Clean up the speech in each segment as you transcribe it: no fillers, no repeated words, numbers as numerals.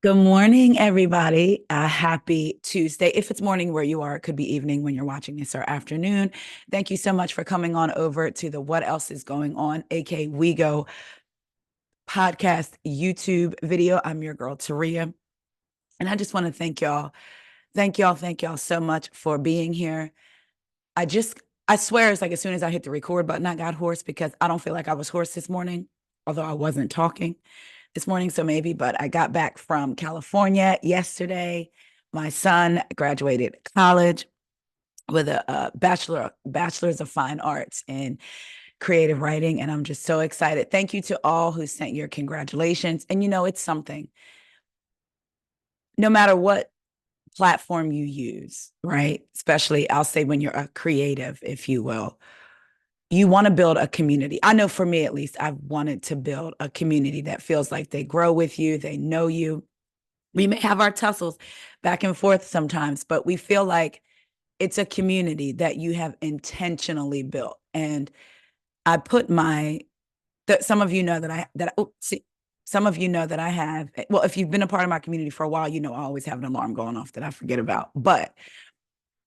Good morning, everybody. Happy Tuesday. If it's morning where you are, it could be evening when you're watching this or afternoon. Thank you so much for coming on over to the What Else Is Going On, aka WEIGO podcast YouTube video. I'm your girl, Taria. And I just want to thank y'all. Thank y'all so much for being here. I just, I swear it's like as soon as I hit the record button, I got hoarse because I don't feel like I was hoarse this morning, although I wasn't talking this morning, so maybe, but I got back from California yesterday. My son graduated college with a bachelor's of fine arts in creative writing, and I'm just so excited. Thank you to all who sent your congratulations. And it's something, no matter what platform you use, right? Especially, I'll say when you're a creative, if you will, you want to build a community. I know for me, at least, I've wanted to build a community that feels like they grow with you, they know you. We may have our tussles back and forth sometimes, but we feel like it's a community that you have intentionally built. And I put some of you know some of you know that I have, well, if you've been a part of my community for a while, I always have an alarm going off that I forget about. But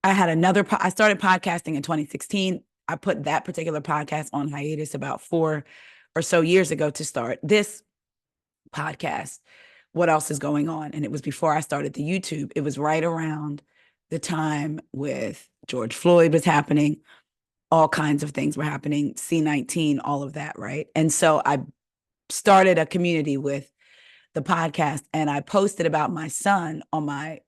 I started podcasting in 2016. I put that particular podcast on hiatus about 4 or so years ago to start this podcast. What else is going on? And it was before I started the YouTube. It was right around the time with George Floyd was happening. All kinds of things were happening, C-19, all of that, right? And so I started a community with the podcast, and I posted about my son on my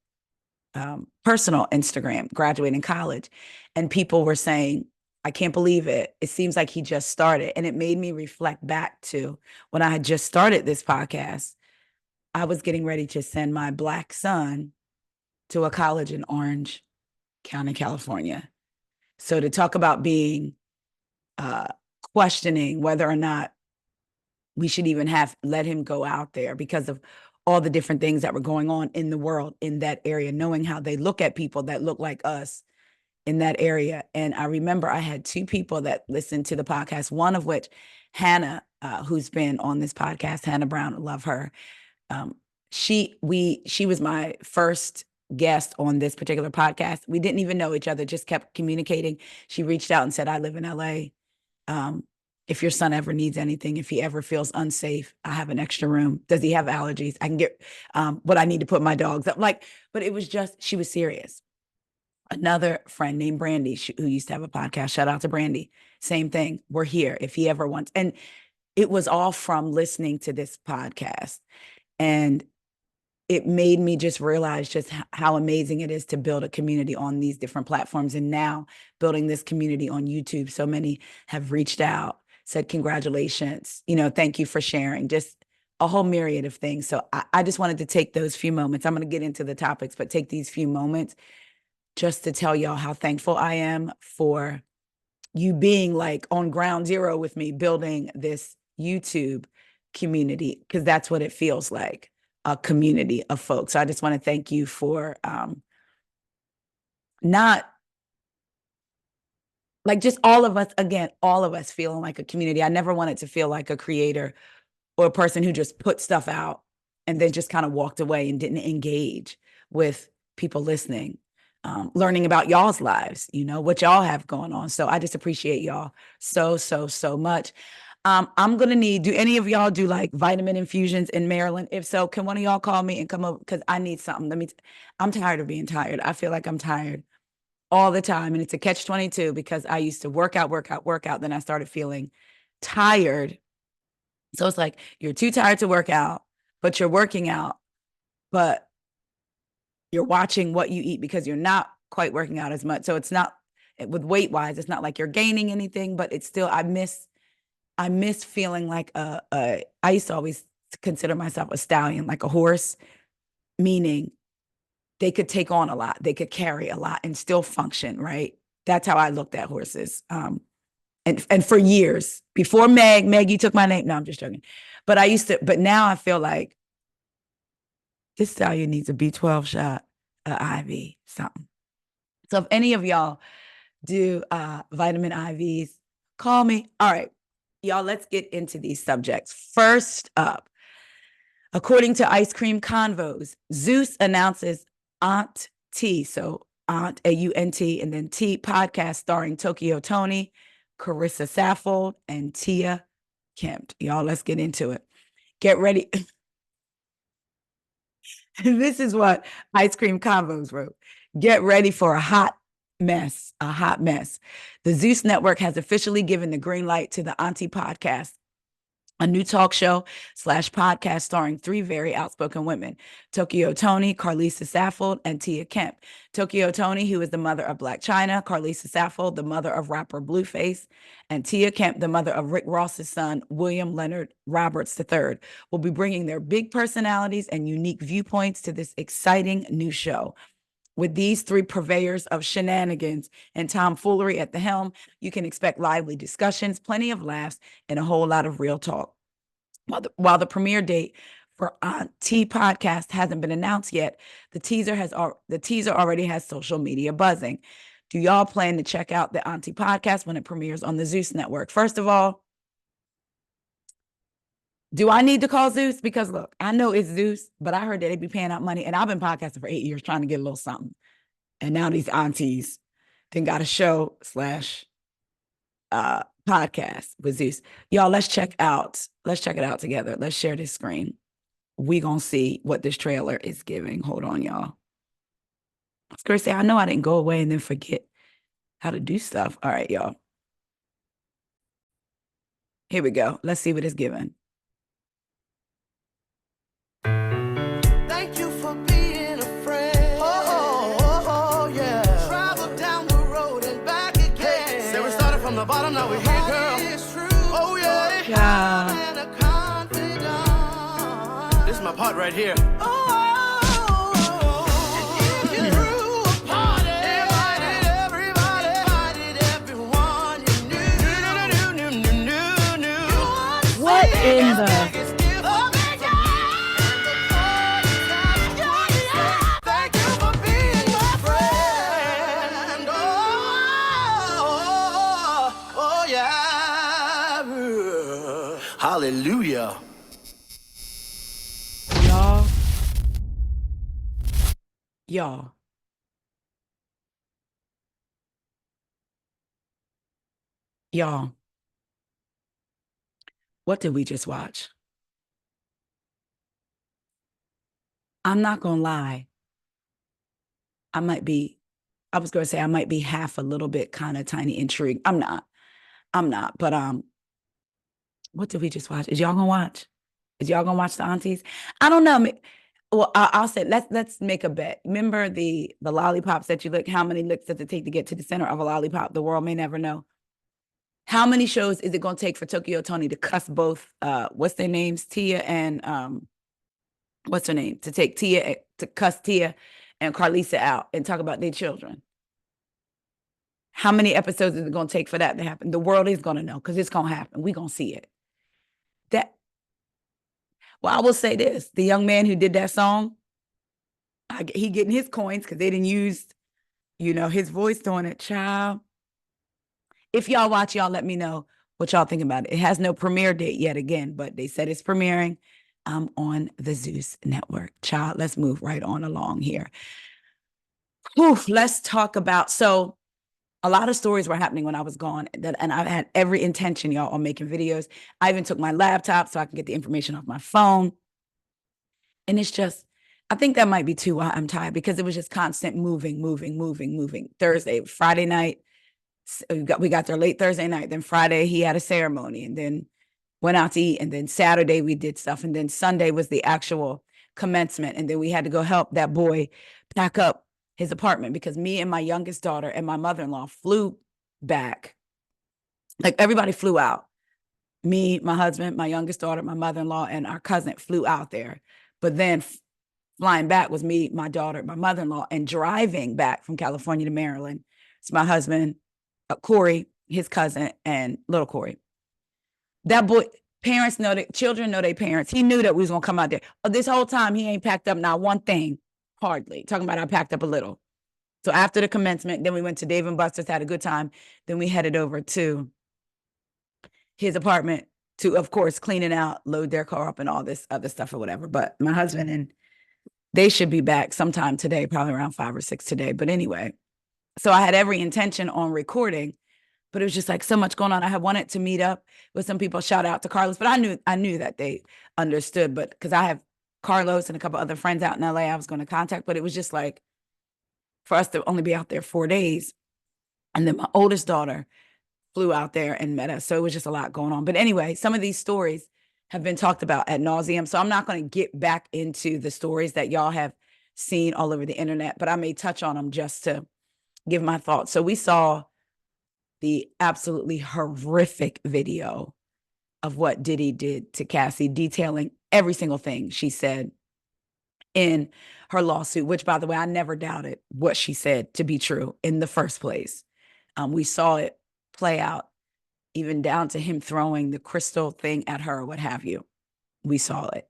personal Instagram, graduating college, and people were saying, I can't believe it. It seems like he just started. And it made me reflect back to when I had just started this podcast. I was getting ready to send my Black son to a college in Orange County, California. So to talk about being uh, questioning whether or not we should even have let him go out there because of all the different things that were going on in the world in that area, knowing how they look at people that look like us in that area. And I remember I had two people that listened to the podcast, one of which, Hannah, who's been on this podcast, Hannah Brown, love her. Um, she was my first guest on this particular podcast. We didn't even know each other, just kept communicating. She reached out and said, I live in LA. If your son ever needs anything, if he ever feels unsafe, I have an extra room. Does he have allergies? I can get what I need to put my dogs up. But it was just, she was serious. Another friend named Brandy, who used to have a podcast, shout out to Brandy, same thing. We're here if he ever wants. And it was all from listening to this podcast. And it made me just realize just how amazing it is to build a community on these different platforms. And now building this community on YouTube, so many have reached out, said congratulations, thank you for sharing, just a whole myriad of things. So I just wanted to take those few moments. I'm going to get into the topics, but take these few moments just to tell y'all how thankful I am for you being like on ground zero with me, building this YouTube community, because that's what it feels like, a community of folks. So I just want to thank you for not like just all of us, again, all of us feeling like a community. I never wanted to feel like a creator or a person who just put stuff out and then just kind of walked away and didn't engage with people listening, learning about y'all's lives, what y'all have going on. So I just appreciate y'all so much. I'm going to do any of y'all do like vitamin infusions in Maryland? If so, can one of y'all call me and come over? Because I need something. I'm tired of being tired. I feel like I'm tired all the time. And it's a catch-22 because I used to work out. Then I started feeling tired. So it's like, you're too tired to work out, but you're working out, but you're watching what you eat because you're not quite working out as much. So it's not, with weight wise, it's not like you're gaining anything, but it's still, I miss feeling like I used to always consider myself a stallion, like a horse, meaning they could take on a lot, they could carry a lot and still function, right? That's how I looked at horses. And for years, before Meg, you took my name. No, I'm just joking. But now I feel like this stallion needs a B12 shot, an IV, something. So if any of y'all do vitamin IVs, call me. All right, y'all, let's get into these subjects. First up, According to Ice Cream Convos, Zeus announces Aunt T, so Aunt, A-U-N-T, and then T podcast starring Tokyo Tony, Carissa Saffold, and Tia Kemp. Y'all, let's get into it. Get ready. This is what Ice Cream Convos wrote. Get ready for a hot mess, a hot mess. The Zeus Network has officially given the green light to the Auntie podcast, a new talk show / podcast starring 3 very outspoken women, Tokyo Tony, Carlisa Saffold, and Tia Kemp. Tokyo Tony, who is the mother of Black China, Carlisa Saffold, the mother of rapper Blueface, and Tia Kemp, the mother of Rick Ross's son, William Leonard Roberts III, will be bringing their big personalities and unique viewpoints to this exciting new show. With these 3 purveyors of shenanigans and tomfoolery at the helm, you can expect lively discussions, plenty of laughs, and a whole lot of real talk. While the premiere date for T podcast hasn't been announced yet, the teaser already has social media buzzing. Do y'all plan to check out the Auntie podcast when it premieres on the Zeus Network? First of all, do I need to call Zeus? Because look, I know it's Zeus, but I heard that they be paying out money, and I've been podcasting for 8 years trying to get a little something. And now these aunties then got a show / podcast with Zeus. Y'all, let's check it out together. Let's share this screen. We gonna see what this trailer is giving. Hold on, y'all. I was gonna say, I know I didn't go away and then forget how to do stuff. All right, y'all. Here we go. Let's see what it's giving. Thank you for being a friend. Oh, yeah. Travel down the road and back again. Hey, so we started from the bottom, now we're here, girl. It's true. Oh, yeah. Yeah. And a confidant. This is my part right here. What in the... Hallelujah. Y'all, what did we just watch? I'm not gonna lie. I was gonna say I might be half a little bit kind of tiny intrigued. I'm not, but what did we just watch? Is y'all gonna watch? Is y'all gonna watch the aunties? I don't know. Well, I'll say let's make a bet. Remember the lollipops that you lick? How many licks does it take to get to the center of a lollipop? The world may never know. How many shows is it gonna take for Tokyo Tony to cuss both what's their names? Tia and what's her name? To cuss Tia and Carlisa out and talk about their children? How many episodes is it gonna take for that to happen? The world is gonna know because it's gonna happen. We're gonna see it. Well, I will say this: the young man who did that song, he getting his coins because they didn't use, his voice doing it. Child, if y'all watch, y'all let me know what y'all think about it. It has no premiere date yet again, but they said it's premiering on the Zeus Network. Child, let's move right on along here. Let's talk about, so a lot of stories were happening when I was gone, and I had every intention, y'all, on making videos. I even took my laptop so I can get the information off my phone. And it's just, I think that might be too why I'm tired, because it was just constant moving. Thursday, Friday night, we got there late Thursday night. Then Friday, he had a ceremony and then went out to eat. And then Saturday, we did stuff. And then Sunday was the actual commencement. And then we had to go help that boy pack up his apartment because me and my youngest daughter and my mother-in-law flew back. Like everybody flew out. Me, my husband, my youngest daughter, my mother-in-law, and our cousin flew out there. But then flying back was me, my daughter, my mother-in-law, and driving back from California to Maryland. It's my husband, Corey, his cousin, and little Corey. That boy, parents know that, children know their parents. He knew that we was gonna come out there. This whole time, he ain't packed up not one thing. Hardly. Talking about I packed up a little. So after the commencement, then we went to Dave & Buster's, had a good time. Then we headed over to his apartment to, of course, clean it out, load their car up and all this other stuff or whatever. But my husband and they should be back sometime today, probably around 5 or 6 today. But anyway, so I had every intention on recording, but it was just like so much going on. I had wanted to meet up with some people, shout out to Carlos, but I knew that they understood, but because I have Carlos and a couple other friends out in LA I was going to contact, but it was just like for us to only be out there 4 days. And then my oldest daughter flew out there and met us. So it was just a lot going on. But anyway, some of these stories have been talked about ad nauseum. So I'm not going to get back into the stories that y'all have seen all over the internet, but I may touch on them just to give my thoughts. So we saw the absolutely horrific video of what Diddy did to Cassie, detailing every single thing she said in her lawsuit, which, by the way, I never doubted what she said to be true in the first place. We saw it play out, even down to him throwing the crystal thing at her, what have you. We saw it.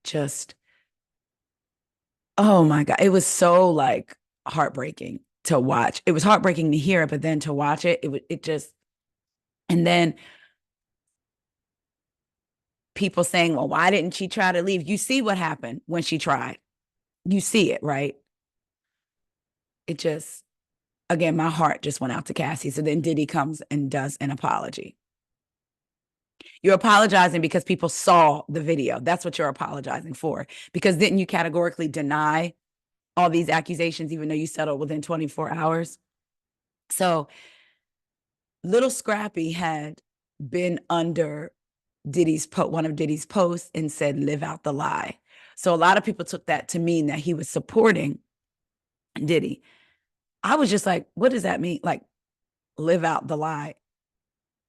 Just, oh my God. It was so like heartbreaking to watch. It was heartbreaking to hear it, but then to watch it, it just, and then people saying, well, why didn't she try to leave? You see what happened when she tried. You see it, right? It just, again, my heart just went out to Cassie. So then Diddy comes and does an apology. You're apologizing because people saw the video. That's what you're apologizing for. Because didn't you categorically deny all these accusations, even though you settled within 24 hours? So Lil Scrappy had been under one of Diddy's posts and said, live out the lie. So a lot of people took that to mean that he was supporting Diddy. I was just like, what does that mean? Like, live out the lie.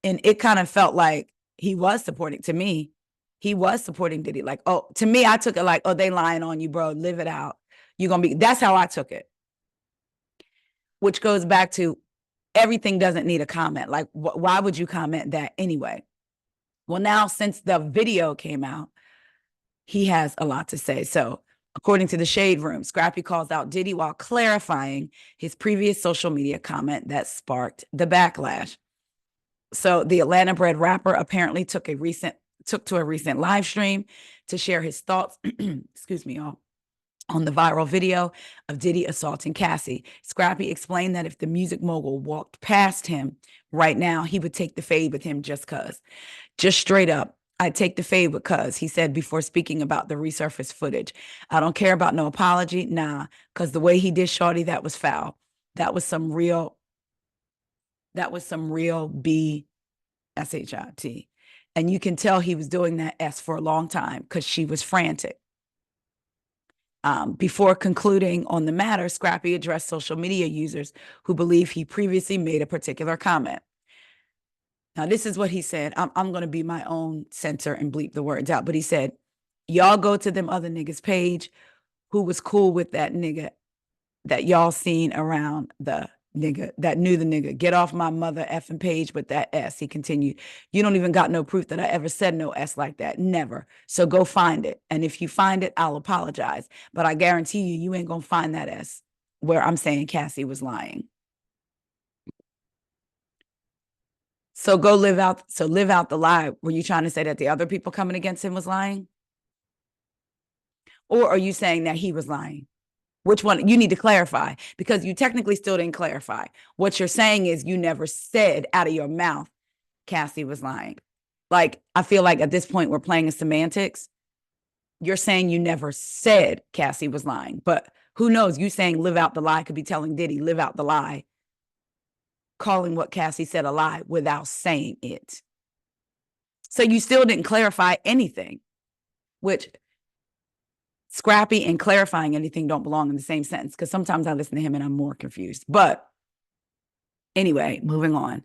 And it kind of felt like he was supporting, to me, he was supporting Diddy. Like, oh, to me, I took it like, oh, they lying on you, bro. Live it out. You're going to be, that's how I took it. Which goes back to everything doesn't need a comment. Like, why would you comment that anyway? Well, now since the video came out, he has a lot to say. So according to the Shade Room, Scrappy calls out Diddy while clarifying his previous social media comment that sparked the backlash. So the Atlanta-bred rapper apparently took to a recent live stream to share his thoughts, excuse me, y'all, on the viral video of Diddy assaulting Cassie. Scrappy explained that if the music mogul walked past him right now, he would take the fade with him just cuz. Just straight up, I'd take the fade with cuz, he said before speaking about the resurfaced footage. I don't care about no apology, nah, because the way he did Shorty, that was foul. That was some real B-S-H-I-T. And you can tell he was doing that S for a long time because she was frantic. Before concluding on the matter, Scrappy addressed social media users who believe he previously made a particular comment. Now, this is what he said. I'm going to be my own censor and bleep the words out. But he said, y'all go to them other niggas' page who was cool with that nigga that y'all seen around the nigga that knew the nigga. Get off my mother effing page with that S. He continued, you don't even got no proof that I ever said no S like that. Never. So go find it. And if you find it, I'll apologize. But I guarantee you, you ain't going to find that S where I'm saying Cassie was lying. So live out the lie. Were you trying to say that the other people coming against him was lying? Or are you saying that he was lying? Which one? You need to clarify, because you technically still didn't clarify. What you're saying is you never said out of your mouth Cassie was lying. Like, I feel like at this point we're playing in semantics. You're saying you never said Cassie was lying, but who knows? You saying live out the lie could be telling Diddy, live out the lie, calling what Cassie said a lie without saying it. So you still didn't clarify anything, which Scrappy and clarifying anything don't belong in the same sentence, because sometimes I listen to him and I'm more confused. But anyway, moving on.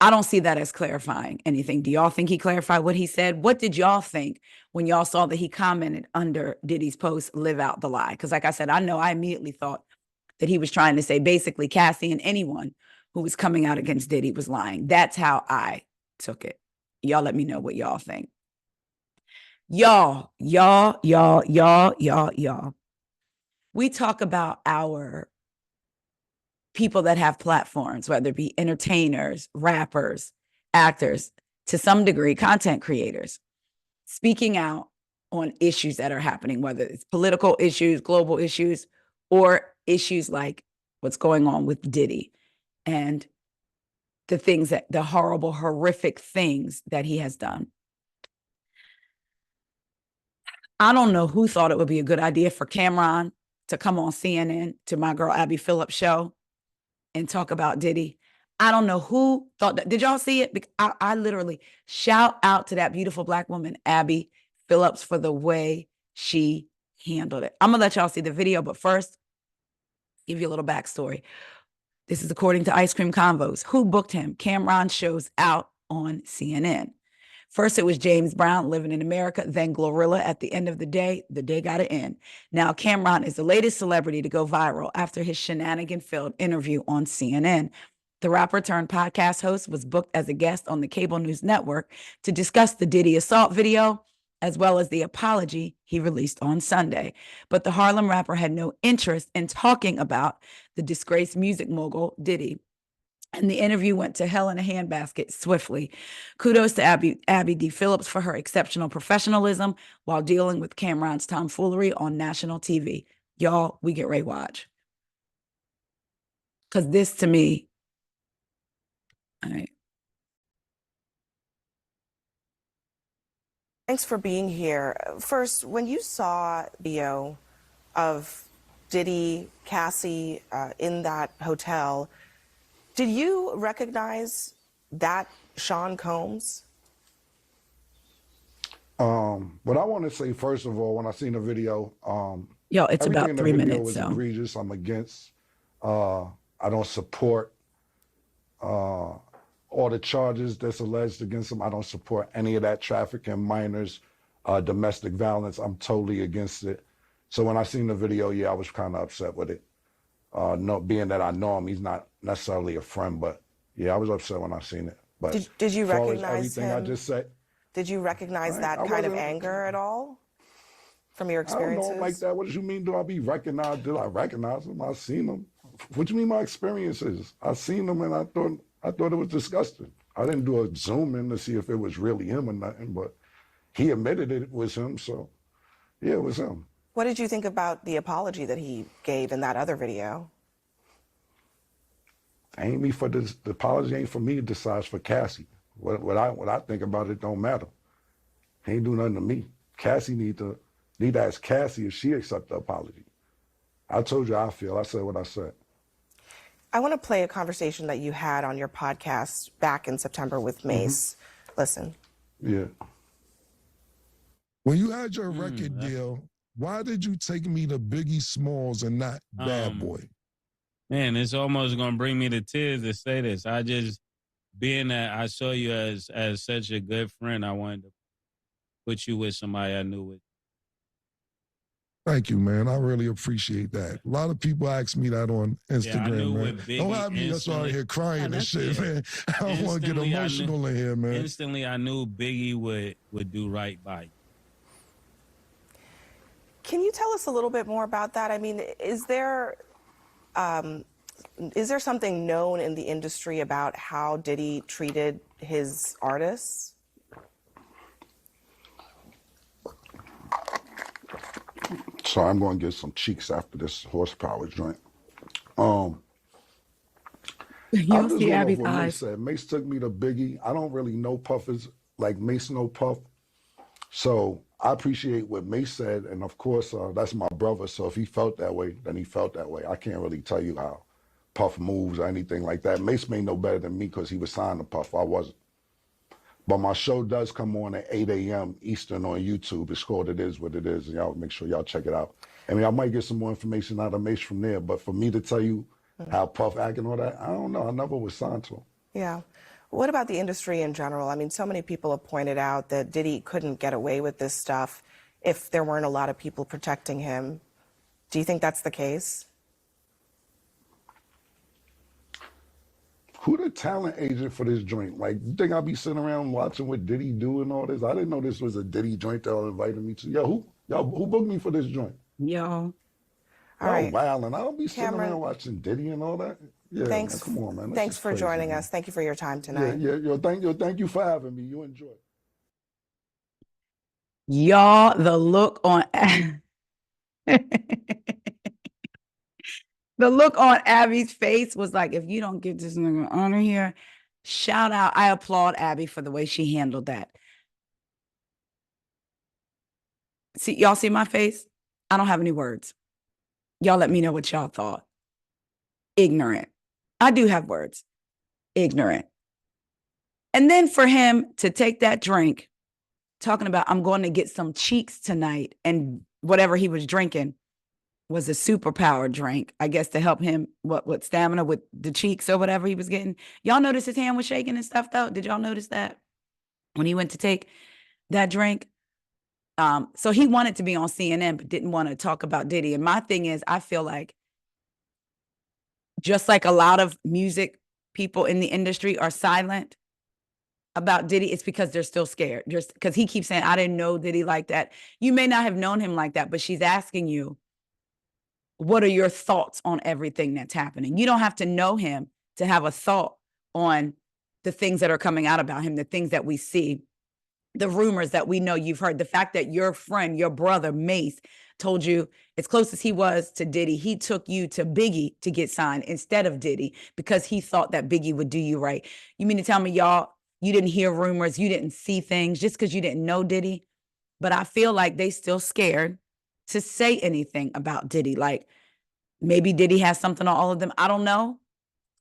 I don't see that as clarifying anything. Do y'all think he clarified what he said? What did y'all think when y'all saw that he commented under Diddy's post, live out the lie? Because like I said, I immediately thought that he was trying to say basically Cassie and anyone who was coming out against Diddy was lying. That's how I took it. Y'all let me know what y'all think. Y'all. We talk about our people that have platforms, whether it be entertainers, rappers, actors. to some degree, content creators speaking out on issues that are happening, whether it's political issues, global issues, or issues like what's going on with Diddy and the horrible, horrific things that he has done. I don't know who thought it would be a good idea for Camron to come on CNN to my girl Abby Phillips' show and talk about Diddy. I don't know who thought that. Did y'all see it? I literally shout out to that beautiful Black woman, Abby Phillips, for the way she handled it. I'm going to let y'all see the video, but first, give you a little backstory. This is according to Ice Cream Convos. Who booked him? Camron shows out on CNN. First, it was James Brown, Living in America, then Glorilla. At the end of the day got to end. Now, Camron is the latest celebrity to go viral after his shenanigan-filled interview on CNN. The rapper turned podcast host was booked as a guest on the cable news network to discuss the Diddy assault video, as well as the apology he released on Sunday. But the Harlem rapper had no interest in talking about the disgraced music mogul, Diddy. And the interview went to hell in a handbasket swiftly. Kudos to Abby D. Phillips for her exceptional professionalism while dealing with Camron's tomfoolery on national TV. Y'all, we get ready to watch. Because this, to me, all right. Thanks for being here. First, when you saw the video of Diddy, Cassie in that hotel, did you recognize that Sean Combs? What I want to say, first of all, when I seen the video, yo, it's everything about in the 3 video minutes. was So egregious. I'm against. I don't support all the charges that's alleged against him. I don't support any of that trafficking, minors, domestic violence. I'm totally against it. So when I seen the video, yeah, I was kind of upset with it. Being that I know him, he's not necessarily a friend, but yeah, I was upset when I seen it. But did you as far as recognize everything him? I just said, Did you recognize that I kind of wasn't- anger at all from your I don't experiences? know him like that. What do you mean? Do I be recognized? Did I recognize him? I seen him. What do you mean my experiences? I seen him and I thought it was disgusting. I didn't do a zoom in to see if it was really him or nothing, but he admitted it was him. So yeah, it was him. What did you think about the apology that he gave in that other video? Ain't me for this. The apology ain't for me to decide, it's for Cassie. What I think about it don't matter. He ain't do nothing to me. Cassie need to ask Cassie if she accept the apology. I told you how I feel. I said what I said. I want to play a conversation that you had on your podcast back in September with Mace. Listen. Yeah. When you had your record deal, why did you take me to Biggie Smalls and not Bad Boy? Man, it's almost gonna bring me to tears to say this. I just, being that I saw you as such a good friend, I wanted to put you with somebody I knew with. Thank you, man. I really appreciate that. A lot of people ask me that on Instagram, man. Don't have me that's out here crying and shit, man. I don't want to get emotional in here, man. Instantly, I knew Biggie would do right by you. Can you tell us a little bit more about that? I mean, is there something known in the industry about how Diddy treated his artists? So I'm going to get some cheeks after this horsepower joint. I you'll just see went off Abby's what Mace eyes. said. Mace took me to Biggie. I don't really know Puffers like Mace know Puff. So I appreciate what Mace said. And of course, that's my brother. So if he felt that way, then he felt that way. I can't really tell you how Puff moves or anything like that. Mace may know better than me because he was signed to Puff. I wasn't. But my show does come on at 8 a.m. Eastern on YouTube. It's called It Is What It Is. And y'all make sure y'all check it out. I mean, I might get some more information out of Mace from there. But for me to tell you how Puff act and all that, I don't know. I never was signed to him. Yeah. What about the industry in general? I mean, so many people have pointed out that Diddy couldn't get away with this stuff if there weren't a lot of people protecting him. Do you think that's the case? Who the talent agent for this joint? Like, you think I'll be sitting around watching what Diddy do and all this? I didn't know this was a Diddy joint that y'all invited me to. Yo, who booked me for this joint? Yo. All right. Wow, and I don't be sitting Camron. around watching Diddy and all that. Yeah, Thanks. man, come on, man. Thanks for crazy, joining man. us. Thank you for your time tonight. Thank you for having me. You enjoy it. Y'all, the look on the look on Abby's face was like, if you don't get this nigga honor here, shout out. I applaud Abby for the way she handled that. See, y'all see my face? I don't have any words. Y'all let me know what y'all thought. Ignorant. I do have words. Ignorant. And then for him to take that drink, talking about, I'm going to get some cheeks tonight, and whatever he was drinking was a superpower drink, I guess, to help him what stamina with the cheeks or whatever he was getting. Y'all notice his hand was shaking and stuff though? Did y'all notice that when he went to take that drink? So he wanted to be on CNN, but didn't want to talk about Diddy. And my thing is, I feel like just like a lot of music people in the industry are silent about Diddy, it's because they're still scared. Just because he keeps saying, I didn't know Diddy like that. You may not have known him like that, but she's asking you, what are your thoughts on everything that's happening? You don't have to know him to have a thought on the things that are coming out about him, the things that we see, the rumors that we know you've heard, the fact that your friend, your brother, Mace, told you, as close as he was to Diddy, he took you to Biggie to get signed instead of Diddy because he thought that Biggie would do you right. You mean to tell me, y'all, you didn't hear rumors, you didn't see things just because you didn't know Diddy? But I feel like they still scared to say anything about Diddy. Like, maybe Diddy has something on all of them. I don't know.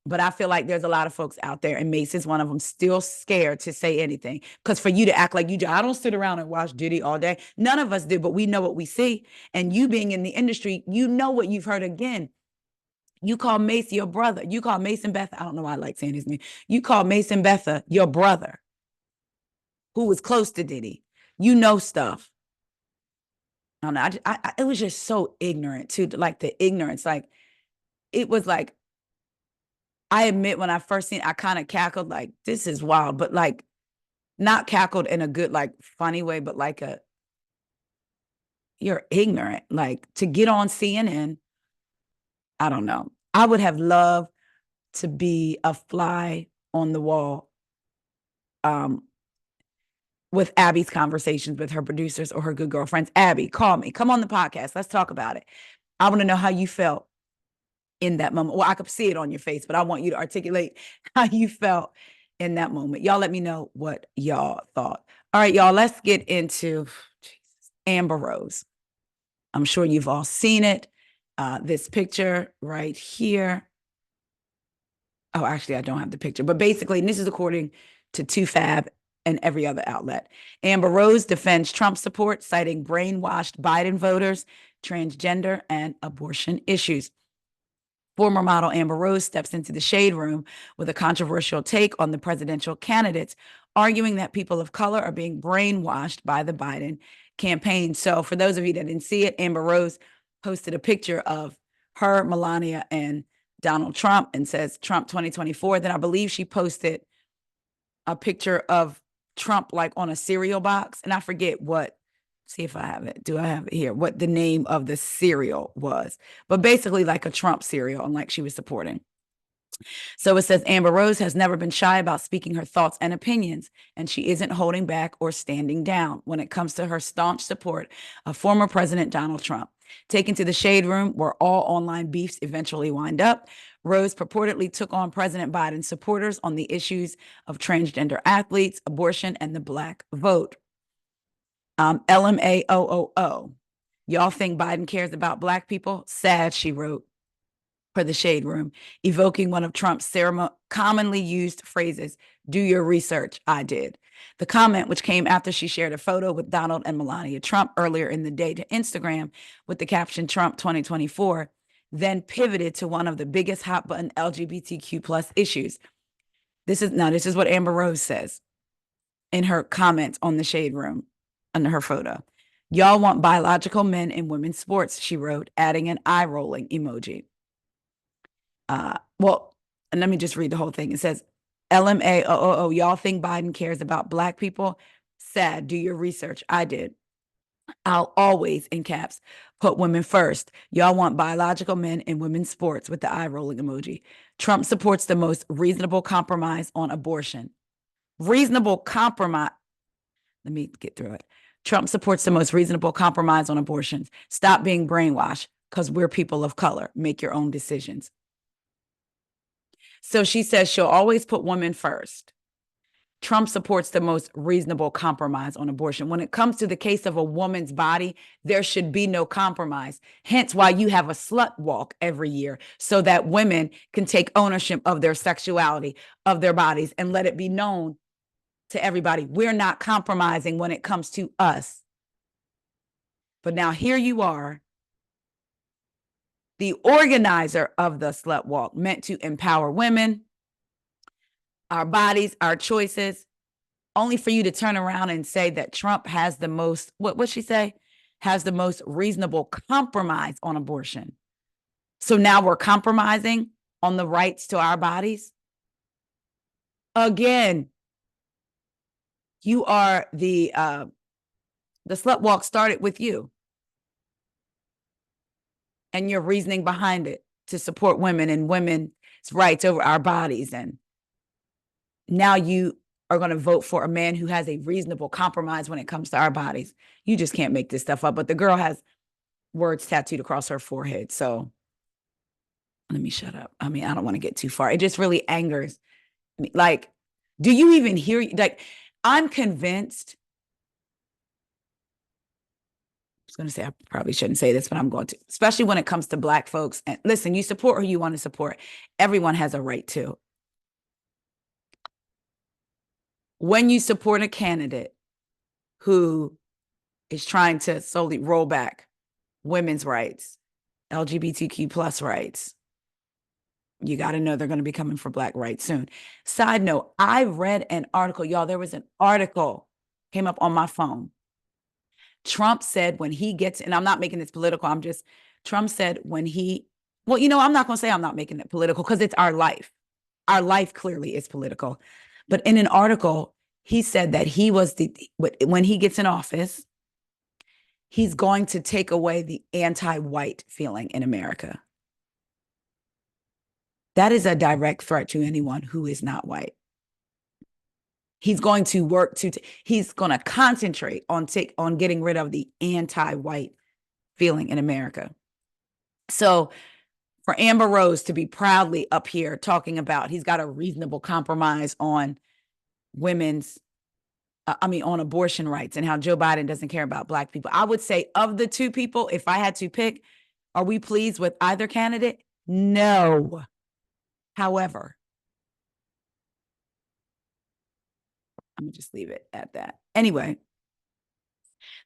But I feel like there's a lot of folks out there, and Mace is one of them, still scared to say anything. Because for you to act like you do, I don't sit around and watch Diddy all day. None of us do, but we know what we see. And you being in the industry, you know what you've heard. Again, you call Mace your brother. You call Mason Betha. I don't know why I like saying his name. You call Mason Betha your brother who was close to Diddy. You know stuff. I don't know. It was just so ignorant too. Like the ignorance, like it was like, I admit when I first seen, I kind of cackled like, this is wild, but like not cackled in a good, like funny way, but like you're ignorant. Like to get on CNN, I don't know. I would have loved to be a fly on the wall with Abby's conversations with her producers or her good girlfriends. Abby, call me, come on the podcast. Let's talk about it. I want to know how you felt in that moment. Well, I could see it on your face, but I want you to articulate how you felt in that moment. Y'all let me know what y'all thought. All right, y'all, let's get into Amber Rose. I'm sure you've all seen it. This picture right here. Oh, actually, I don't have the picture, but basically, and this is according to 2Fab and every other outlet. Amber Rose defends Trump support, citing brainwashed Biden voters, transgender, and abortion issues. Former model Amber Rose steps into the shade room with a controversial take on the presidential candidates, arguing that people of color are being brainwashed by the Biden campaign. So for those of you that didn't see it, Amber Rose posted a picture of her, Melania, and Donald Trump and says Trump 2024. Then I believe she posted a picture of Trump like on a cereal box. And I forget what, see if I have it. Do I have it here? What the name of the cereal was. But basically like a Trump cereal and like she was supporting. So it says Amber Rose has never been shy about speaking her thoughts and opinions, and she isn't holding back or standing down when it comes to her staunch support of former President Donald Trump. Taken to the shade room where all online beefs eventually wind up, Rose purportedly took on President Biden's supporters on the issues of transgender athletes, abortion, and the Black vote. LMAOOO. Y'all think Biden cares about Black people? Sad, she wrote for the shade room, evoking one of Trump's commonly used phrases, do your research, I did. The comment, which came after she shared a photo with Donald and Melania Trump earlier in the day to Instagram with the caption Trump 2024, then pivoted to one of the biggest hot button LGBTQ plus issues. This is what Amber Rose says in her comments on the shade room under her photo. Y'all want biological men in women's sports, she wrote, adding an eye rolling emoji. And let me just read the whole thing. It says, LMAOOO, y'all think Biden cares about Black people? Sad, do your research. I did. I'll always, in caps, put women first. Y'all want biological men in women's sports with the eye rolling emoji. Trump supports the most reasonable compromise on abortion. Reasonable compromise. Let me get through it. Trump supports the most reasonable compromise on abortions. Stop being brainwashed because we're people of color. Make your own decisions. So she says she'll always put women first. Trump supports the most reasonable compromise on abortion. When it comes to the case of a woman's body, there should be no compromise. Hence why you have a slut walk every year so that women can take ownership of their sexuality, of their bodies, and let it be known to everybody. We're not compromising when it comes to us. But now here you are, the organizer of the slut walk, meant to empower women, our bodies, our choices, only for you to turn around and say that Trump has the most, what'd she say? Has the most reasonable compromise on abortion. So now we're compromising on the rights to our bodies. Again, you are the slut walk started with you and your reasoning behind it to support women and women's rights over our bodies. And now you are going to vote for a man who has a reasonable compromise when it comes to our bodies. You just can't make this stuff up. But the girl has words tattooed across her forehead. So let me shut up. I mean, I don't want to get too far. It just really angers me. Like, do you even hear? Like, I'm convinced. I was going to say, I probably shouldn't say this, but I'm going to, especially when it comes to Black folks. And listen, you support who you want to support. Everyone has a right to. When you support a candidate who is trying to solely roll back women's rights, LGBTQ plus rights, you got to know they're going to be coming for Black rights soon. Side note, I read an article, y'all, there was an article came up on my phone. Trump said when he gets, and I'm not making this political, Trump said when he, well, you know, I'm not going to say I'm not making it political because it's our life. Our life clearly is political. But in an article, he said that when he gets in office, he's going to take away the anti-white feeling in America. That is a direct threat to anyone who is not white. He's going to work he's going to concentrate on getting rid of the anti-white feeling in America. So for Amber Rose to be proudly up here talking about he's got a reasonable compromise on on abortion rights and how Joe Biden doesn't care about Black people. I would say of the two people, if I had to pick, are we pleased with either candidate? No. However, I'm gonna just leave it at that. Anyway,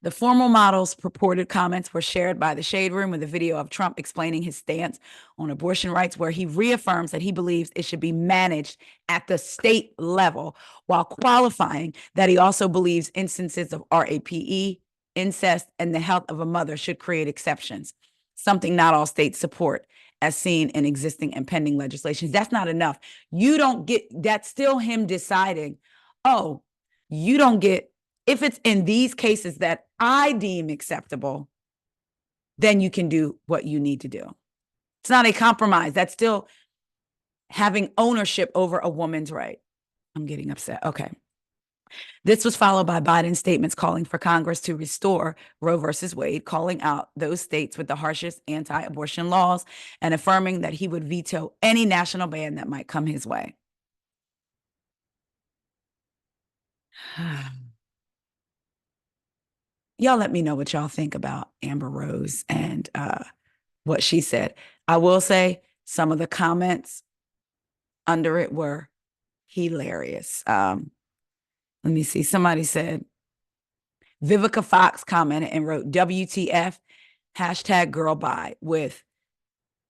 the formal model's purported comments were shared by the Shade Room with a video of Trump explaining his stance on abortion rights, where he reaffirms that he believes it should be managed at the state level, while qualifying that he also believes instances of RAPE, incest, and the health of a mother should create exceptions, something not all states support, as seen in existing and pending legislation. That's not enough. You don't get, that's still him deciding, oh, you don't get, if it's in these cases that I deem acceptable, then you can do what you need to do. It's not a compromise. That's still having ownership over a woman's right. I'm getting upset. Okay. This was followed by Biden's statements calling for Congress to restore Roe versus Wade, calling out those states with the harshest anti-abortion laws and affirming that he would veto any national ban that might come his way. Y'all let me know what y'all think about Amber Rose and what she said. I will say some of the comments under it were hilarious. Let me see. Somebody said, Vivica Fox commented and wrote WTF, #girlbye, with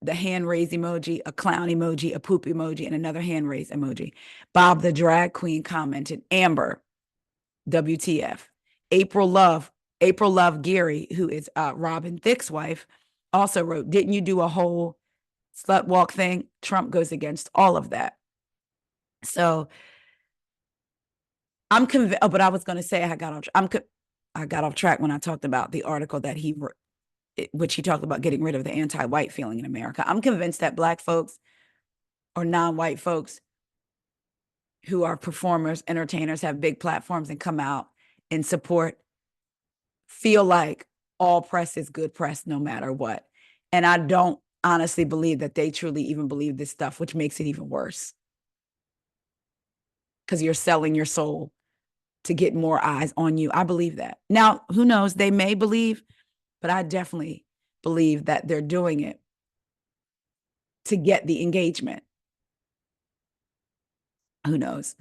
the hand raise emoji, a clown emoji, a poop emoji, and another hand raise emoji. Bob the drag queen commented, Amber, WTF. April Love Geary, who is Robin Thicke's wife, also wrote, didn't you do a whole slut walk thing? Trump goes against all of that. So I'm convinced, but I was going to say I got on. I got off track when I talked about the article that which he talked about getting rid of the anti-white feeling in America. I'm convinced that Black folks or non-white folks who are performers, entertainers, have big platforms and come out in support, feel like all press is good press no matter what. And I don't honestly believe that they truly even believe this stuff, which makes it even worse. Because you're selling your soul to get more eyes on you. I believe that. Now, who knows? They may believe, but I definitely believe that they're doing it to get the engagement. Who knows?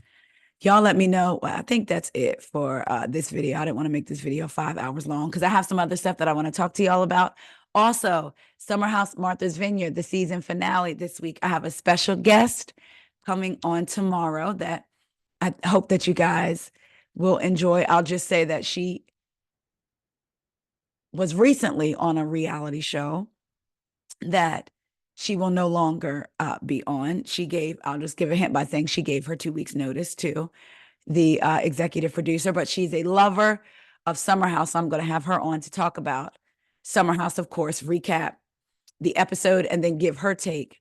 Y'all let me know. Well, I think that's it for this video. I didn't want to make this video 5 hours long because I have some other stuff that I want to talk to y'all about. Also, Summer House Martha's Vineyard, the season finale this week. I have a special guest coming on tomorrow that I hope that you guys will enjoy. I'll just say that she was recently on a reality show that she will no longer be on. I'll just give a hint by saying she gave her 2 weeks notice to the executive producer, but she's a lover of Summer House. I'm going to have her on to talk about Summer House, of course, recap the episode, and then give her take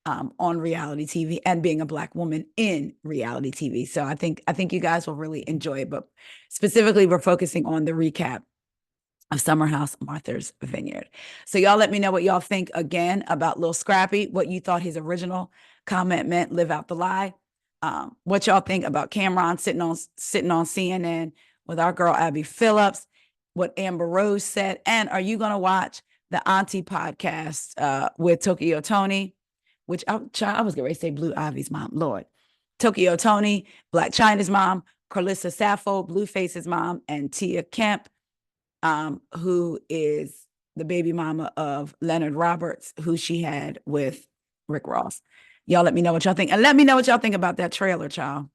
on reality TV and being a Black woman in reality TV. So I think you guys will really enjoy it, but specifically we're focusing on the recap of Summer House Martha's Vineyard. So y'all let me know what y'all think again about Lil Scrappy, what you thought his original comment meant, live out the lie. What y'all think about Camron sitting on CNN with our girl Abby Phillips, what Amber Rose said, and are you going to watch the Auntie podcast with Tokyo Tony, which I was going to say Blue Ivy's mom, Lord. Tokyo Tony, Black China's mom, Carlissa Sappho, Blueface's mom, and Tia Kemp, who is the baby mama of Leonard Roberts, who she had with Rick Ross. Y'all let me know what y'all think. And let me know what y'all think about that trailer, child.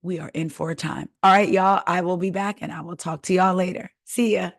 We are in for a time. All right, y'all. I will be back and I will talk to y'all later. See ya.